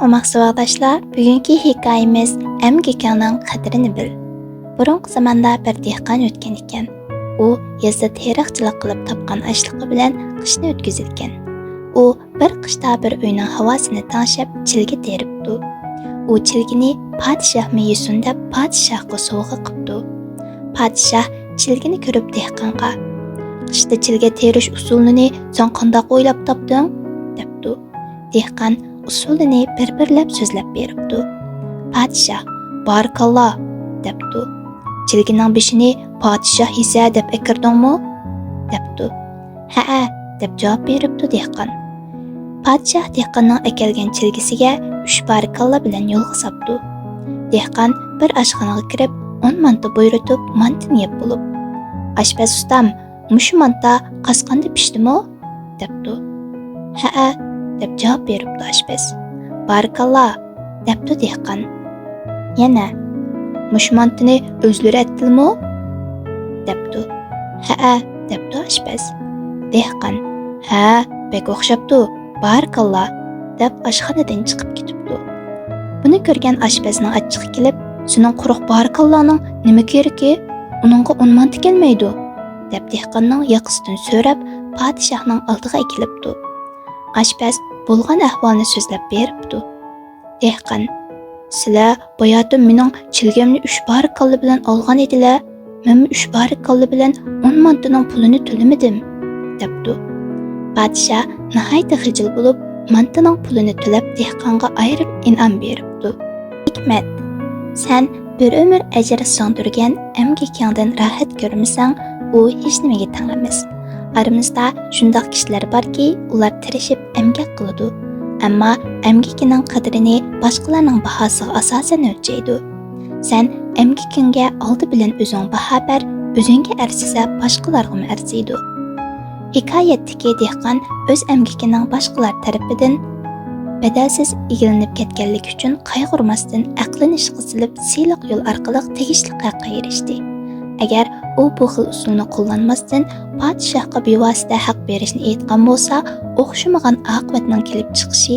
Omaq savaqdaşlar, bugungi hikoyamiz Emgekning qadrini bil. Burungi zamonda bir dehqon o'tgan ekan. U yozda teriqchilik qilib topgan ashliqi bilan qishni o'tkazilgan. U bir qishda bir uyning havosini tanshab chilga teribdi. U chilgini podshoh yesin deb podshohga sovg'a qilibdi. Podshoh chilgini ko'rib dehqonga: "Qishda chilga terish usulini sen qanday o'ylab topding?" debdi. Dehqon usulini bir-birlab so'zlab beribdi. Podshoh "Barakalloh" debdi. "Chilgining beshini podshoh yesa deb akirdingmi?" debdi. "Ha" deb javob beribdi dehqon. Podshoh dehqonning akelgan chilgisiga 3 barakalloh bilan yo'lga sapdi. Dehqon bir oshxonaga kirib 10 manta buyurtib mantini yeb bo'lib: "Oshpaz ustam, mushu manta qasqanda pishdimi?" debdi. "Ha" deb javob beribdi oshpaz. "Barakalloh" debdi dehqon. Yana: "Mushu mantini o'zlari aytdimi?" debdi. "Ha" debdi oshpaz. Dehqon: "Ha, bek o'xshabdi. Barakalloh" deb oshxonadan chiqib ketibdi. Buni ko'rgan oshpazning achchig'i kelib: "Sening quruq barakallohning nima keragi? Uningga 10 manta kelmaydi" deb dehqonning yoqasidan so'rab podshohning oldiga kelibdi. Oshpaz bo'lgan ahvolni so'zlab beribdi. Dehqon: "Sizlar boyatim mening chilgamni 3 barakalloh bilan olgan edilar. Men 3 barakalloh bilan 10 mantaning pulini to'lamadim" debdi. Podshoh nihoyat xijil bo'lib, mantaning pulini to'lab dehqonga ayrim in'om beribdi. Hikmat: sen bir umr ajr so'ndirgan emgakingdan rohat ko'rmasang, u hech nimaga teng emas. Aramizda shundoq kishilar borki, ular tirishib emgak qiladi, ammo emgakining qadrini boshqalarning bahosiga asosan o'lchaydi. Sen emgakingga oldi bilan o'zing baho ber, o'zingga arzisa boshqalarga arziydi. Hikoyatdagi dehqon o'z emgakining boshqalar tarafidan badalsiz egilinib ketganligi uchun qayg'urmasdan aqlini ishga solib siyliq yo'l orqali tegishli haqqa erishdi. Agar u bu xil usulni qo'llanmasdan podshohga bevosita haq berishni aytgan bo'lsa, o'xshamagan oqibatning kelib chiqishi